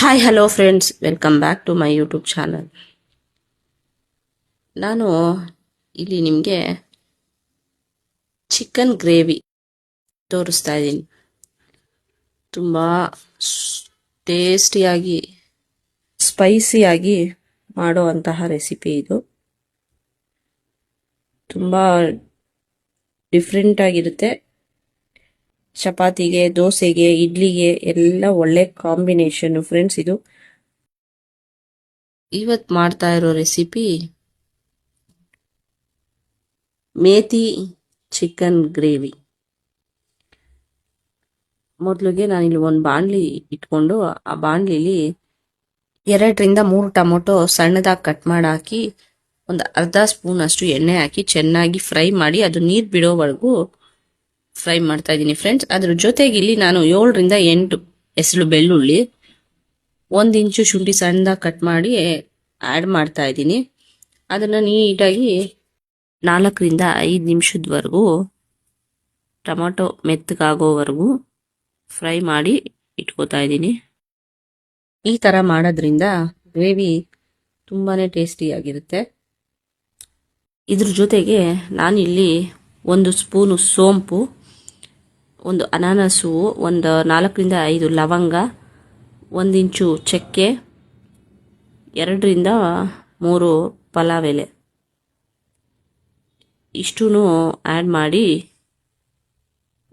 Hi hello friends, welcome back to my YouTube channel. ನಾನು ಇಲ್ಲಿ ನಿಮಗೆ ಚಿಕನ್ ಗ್ರೇವಿ ತೋರಿಸ್ತಾ ಇದ್ದೀನಿ. ತುಂಬ ಟೇಸ್ಟಿಯಾಗಿ ಸ್ಪೈಸಿಯಾಗಿ ಮಾಡುವಂತಹ ರೆಸಿಪಿ ಇದು. ತುಂಬ ಡಿಫ್ರೆಂಟ್ ಆಗಿರುತ್ತೆ. ಚಪಾತಿಗೆ, ದೋಸೆಗೆ, ಇಡ್ಲಿಗೆ ಎಲ್ಲ ಒಳ್ಳೆ ಕಾಂಬಿನೇಷನ್ ಫ್ರೆಂಡ್ಸ್. ಇದು ಇವತ್ತು ಮಾಡ್ತಾ ಇರೋ ರೆಸಿಪಿ ಮೇಥಿ ಚಿಕನ್ ಗ್ರೇವಿ. ಮೊದಲಿಗೆ ನಾನಿಲ್ಲಿ ಒಂದು ಬಾಣಲಿ ಇಟ್ಕೊಂಡು ಆ ಬಾಣಲಿಲಿ 2-3 ಟೊಮೊಟೊ ಸಣ್ಣದಾಗಿ ಕಟ್ ಮಾಡಿ ಹಾಕಿ ಒಂದು ಅರ್ಧ ಸ್ಪೂನ್ ಅಷ್ಟು ಎಣ್ಣೆ ಹಾಕಿ ಚೆನ್ನಾಗಿ ಫ್ರೈ ಮಾಡಿ ಅದು ನೀರು ಬಿಡೋವರೆಗೂ ಫ್ರೈ ಮಾಡ್ತಾ ಇದ್ದೀನಿ ಫ್ರೆಂಡ್ಸ್. ಅದ್ರ ಜೊತೆಗೆ ಇಲ್ಲಿ ನಾನು 7-8 ಎಸಳು ಬೆಳ್ಳುಳ್ಳಿ, 1 ಇಂಚು ಶುಂಠಿ ಸಣ್ಣದಾಗಿ ಕಟ್ ಮಾಡಿ ಆ್ಯಡ್ ಮಾಡ್ತಾ ಇದ್ದೀನಿ. ಅದನ್ನು ನೀಟಾಗಿ 4-5 ನಿಮಿಷದವರೆಗೂ ಟೊಮೊಟೊ ಮೆತ್ತಗಾಗೋವರೆಗೂ ಫ್ರೈ ಮಾಡಿ ಇಟ್ಕೋತಾ ಇದ್ದೀನಿ. ಈ ಥರ ಮಾಡೋದ್ರಿಂದ ಗ್ರೇವಿ ತುಂಬಾ ಟೇಸ್ಟಿಯಾಗಿರುತ್ತೆ. ಇದ್ರ ಜೊತೆಗೆ ನಾನಿಲ್ಲಿ 1 ಸ್ಪೂನು ಸೋಂಪು, 1 ಅನಾನಸು, ಒಂದು 4-5 ಲವಂಗ, 1 ಇಂಚು ಚಕ್ಕೆ, 2-3 ಪಲಾವ್ ಎಲೆ ಇಷ್ಟೂ ಆ್ಯಡ್ ಮಾಡಿ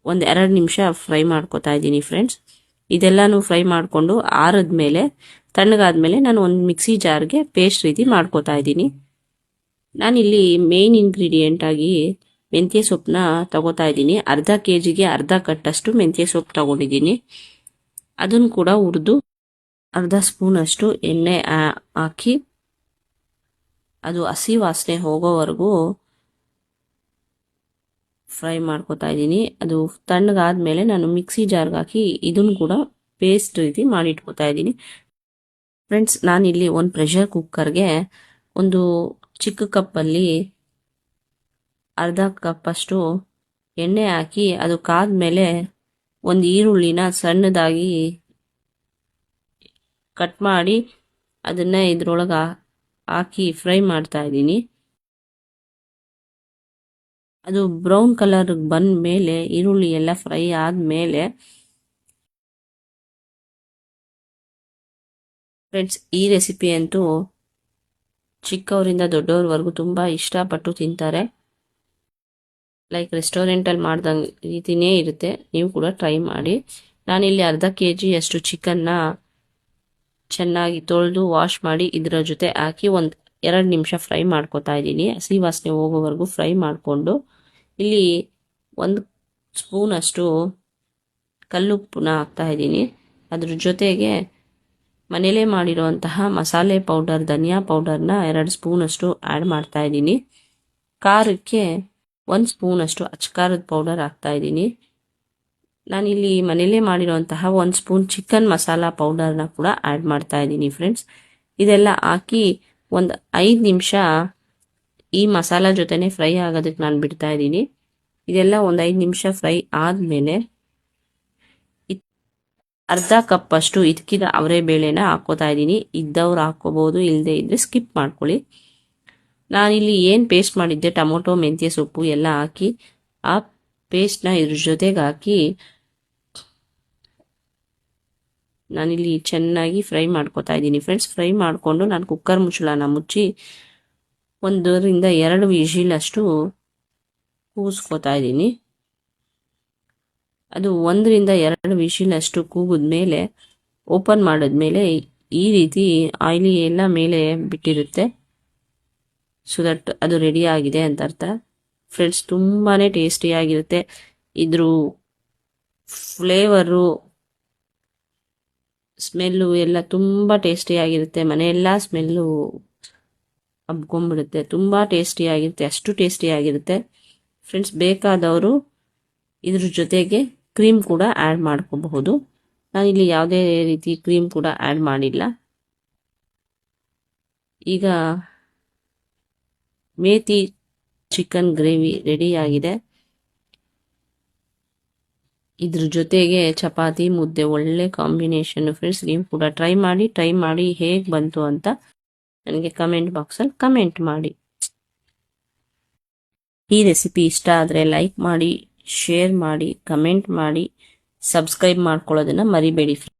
1-2 ನಿಮಿಷ ಫ್ರೈ ಮಾಡ್ಕೊತಾ ಇದ್ದೀನಿ ಫ್ರೆಂಡ್ಸ್. ಇದೆಲ್ಲನೂ ಫ್ರೈ ಮಾಡಿಕೊಂಡು ಆರಿದ್ಮೇಲೆ, ತಣ್ಣಗಾದ್ಮೇಲೆ ನಾನು ಒಂದು ಮಿಕ್ಸಿ ಜಾರ್ಗೆ ಪೇಸ್ಟ್ ರೀತಿ ಮಾಡ್ಕೊತಾ ಇದ್ದೀನಿ. ನಾನಿಲ್ಲಿ ಮೇನ್ ಇಂಗ್ರೀಡಿಯೆಂಟ್ ಆಗಿ ಮೆಂತ್ಯ ಸೊಪ್ಪನ್ನ ತಗೋತಾ ಇದ್ದೀನಿ. ಅರ್ಧ ಕೆಜಿಗೆ ಅರ್ಧ ಕಟ್ಟಷ್ಟು ಮೆಂತ್ಯ ಸೊಪ್ಪು ತಗೊಂಡಿದ್ದೀನಿ. ಅದನ್ನು ಕೂಡ ಹುರಿದು ಅರ್ಧ ಸ್ಪೂನ್ ಅಷ್ಟು ಎಣ್ಣೆ ಹಾಕಿ ಅದು ಹಸಿ ವಾಸನೆ ಹೋಗೋವರೆಗೂ ಫ್ರೈ ಮಾಡ್ಕೊತಾ ಇದ್ದೀನಿ. ಅದು ತಣ್ಣಗಾದ್ಮೇಲೆ ನಾನು ಮಿಕ್ಸಿ ಜಾರ್ಗೆ ಹಾಕಿ ಇದನ್ನು ಕೂಡ ಪೇಸ್ಟ್ ರೀತಿ ಮಾಡಿ ಇಟ್ಕೋತಾ ಇದ್ದೀನಿ ಫ್ರೆಂಡ್ಸ್. ನಾನಿಲ್ಲಿ ಒಂದು ಪ್ರೆಷರ್ ಕುಕ್ಕರ್ಗೆ ಒಂದು ಚಿಕ್ಕ ಕಪ್ಪಲ್ಲಿ ಅರ್ಧ ಕಪ್ಪಷ್ಟು ಎಣ್ಣೆ ಹಾಕಿ ಅದು ಕಾದ್ಮೇಲೆ ಒಂದು ಈರುಳ್ಳಿನ ಸಣ್ಣದಾಗಿ ಕಟ್ ಮಾಡಿ ಅದನ್ನ ಇದ್ರೊಳಗೆ ಹಾಕಿ ಫ್ರೈ ಮಾಡ್ತಾ ಇದ್ದೀನಿ. ಅದು ಬ್ರೌನ್ ಕಲರ್ ಬಂದ ಮೇಲೆ, ಈರುಳ್ಳಿ ಎಲ್ಲ ಫ್ರೈ ಆದಮೇಲೆ ಫ್ರೆಂಡ್ಸ್, ಈ ರೆಸಿಪಿ ಅಂತೂ ಚಿಕ್ಕವರಿಂದ ದೊಡ್ಡವ್ರವರೆಗೂ ತುಂಬ ಇಷ್ಟಪಟ್ಟು ತಿಂತಾರೆ. ಲೈಕ್ ರೆಸ್ಟೋರೆಂಟಲ್ಲಿ ಮಾಡ್ದಂಗೆ ರೀತಿನೇ ಇರುತ್ತೆ. ನೀವು ಕೂಡ ಟ್ರೈ ಮಾಡಿ. ನಾನಿಲ್ಲಿ ಅರ್ಧ ಕೆಜಿ ಅಷ್ಟು ಚಿಕನ್ನ ಚೆನ್ನಾಗಿ ತೊಳೆದು ವಾಶ್ ಮಾಡಿ ಇದರ ಜೊತೆ ಹಾಕಿ 1-2 ನಿಮಿಷ ಫ್ರೈ ಮಾಡ್ಕೊತಾ ಇದ್ದೀನಿ. ಹಸಿ ವಾಸನೆ ಹೋಗೋವರೆಗೂ ಫ್ರೈ ಮಾಡಿಕೊಂಡು ಇಲ್ಲಿ 1 ಸ್ಪೂನ್ ಅಷ್ಟು ಕಲ್ಲುಪ್ಪನ್ನ ಹಾಕ್ತಾ ಇದ್ದೀನಿ. ಅದ್ರ ಜೊತೆಗೆ ಮನೇಲೇ ಮಾಡಿರೋಂತಹ ಮಸಾಲೆ ಪೌಡರ್, ಧನಿಯಾ ಪೌಡರ್ನ 2 ಸ್ಪೂನ್ ಅಷ್ಟು ಆ್ಯಡ್ ಮಾಡ್ತಾ ಇದ್ದೀನಿ. ಖಾರಕ್ಕೆ 1 ಸ್ಪೂನ್ ಅಷ್ಟು ಅಚ್ಕಾರದ ಪೌಡರ್ ಹಾಕ್ತಾ ಇದ್ದೀನಿ. ನಾನಿಲ್ಲಿ ಮನೇಲೇ ಮಾಡಿರೋಂತಹ 1 ಸ್ಪೂನ್ ಚಿಕನ್ ಮಸಾಲ ಪೌಡರ್ನ ಕೂಡ ಆ್ಯಡ್ ಮಾಡ್ತಾ ಇದ್ದೀನಿ ಫ್ರೆಂಡ್ಸ್. ಇದೆಲ್ಲ ಹಾಕಿ 5 ನಿಮಿಷ ಈ ಮಸಾಲ ಜೊತೆನೆ ಫ್ರೈ ಆಗೋದಕ್ಕೆ ನಾನು ಬಿಡ್ತಾ ಇದ್ದೀನಿ. ಇದೆಲ್ಲ 5 ನಿಮಿಷ ಫ್ರೈ ಆದಮೇಲೆ ಅರ್ಧ ಕಪ್ ಅಷ್ಟು ಇದಕ್ಕಿದ ಅವರೇ ಬೇಳೆನ ಹಾಕೋತಾ ಇದ್ದೀನಿ. ಇದ್ದವ್ರು ಹಾಕೋಬಹುದು, ಇಲ್ಲದೆ ಇದ್ರೆ ಸ್ಕಿಪ್ ಮಾಡ್ಕೊಳ್ಳಿ. ನಾನಿಲ್ಲಿ ಏನು ಪೇಸ್ಟ್ ಮಾಡಿದ್ದೆ, ಟೊಮೊಟೊ, ಮೆಂತ್ಯ ಸೊಪ್ಪು ಎಲ್ಲ ಹಾಕಿ ಆ ಪೇಸ್ಟ್ನ ಇದ್ರ ಜೊತೆಗೆ ಹಾಕಿ ನಾನಿಲ್ಲಿ ಚೆನ್ನಾಗಿ ಫ್ರೈ ಮಾಡ್ಕೊತಾ ಇದ್ದೀನಿ ಫ್ರೆಂಡ್ಸ್. ಫ್ರೈ ಮಾಡಿಕೊಂಡು ನಾನು ಕುಕ್ಕರ್ ಮುಚ್ಚಳನ ಮುಚ್ಚಿ 1-2 ವಿಜಿಲ್ ಅಷ್ಟು ಕೂಗಿಸ್ಕೊತಾ ಇದ್ದೀನಿ. ಅದು 1-2 ವಿಜಿಲ್ ಅಷ್ಟು ಕೂಗಿದ್ಮೇಲೆ ಓಪನ್ ಮಾಡಿದ್ಮೇಲೆ ಈ ರೀತಿ ಆಯಿಲಿ ಎಲ್ಲ ಮೇಲೆ ಬಿಟ್ಟಿರುತ್ತೆ. ಸೊ ದಟ್ ಅದು ರೆಡಿ ಆಗಿದೆ ಅಂತ ಅರ್ಥ ಫ್ರೆಂಡ್ಸ್. ತುಂಬಾ ಟೇಸ್ಟಿಯಾಗಿರುತ್ತೆ. ಇದ್ರ ಫ್ಲೇವರು, ಸ್ಮೆಲ್ಲು ಎಲ್ಲ ತುಂಬ ಟೇಸ್ಟಿಯಾಗಿರುತ್ತೆ. ಮನೆಯೆಲ್ಲ ಸ್ಮೆಲ್ಲು ಹಬ್ಕೊಂಡ್ಬಿಡುತ್ತೆ. ತುಂಬ ಟೇಸ್ಟಿಯಾಗಿರುತ್ತೆ, ಅಷ್ಟು ಟೇಸ್ಟಿಯಾಗಿರುತ್ತೆ ಫ್ರೆಂಡ್ಸ್. ಬೇಕಾದವರು ಇದ್ರ ಜೊತೆಗೆ ಕ್ರೀಮ್ ಕೂಡ ಆ್ಯಡ್ ಮಾಡ್ಕೋಬಹುದು. ನಾನಿಲ್ಲಿ ಯಾವುದೇ ರೀತಿ ಕ್ರೀಮ್ ಕೂಡ ಆ್ಯಡ್ ಮಾಡಿಲ್ಲ. ಈಗ ಮೇಥಿ ಚಿಕನ್ ಗ್ರೇವಿ ರೆಡಿಯಾಗಿದೆ. ಇದ್ರ ಜೊತೆಗೆ ಚಪಾತಿ ಮುದ್ದೆ ಒಳ್ಳೆ ಕಾಂಬಿನೇಷನ್ ಫ್ರೆಂಡ್ಸ್. ನೀವು ಕೂಡ ಟ್ರೈ ಮಾಡಿ ಹೇಗೆ ಬಂತು ಅಂತ ನನಗೆ ಕಮೆಂಟ್ ಬಾಕ್ಸಲ್ಲಿ ಕಮೆಂಟ್ ಮಾಡಿ. ಈ ರೆಸಿಪಿ ಇಷ್ಟ ಆದರೆ ಲೈಕ್ ಮಾಡಿ, ಶೇರ್ ಮಾಡಿ, ಕಮೆಂಟ್ ಮಾಡಿ, ಸಬ್ಸ್ಕ್ರೈಬ್ ಮಾಡ್ಕೊಳ್ಳೋದನ್ನ ಮರಿಬೇಡಿ.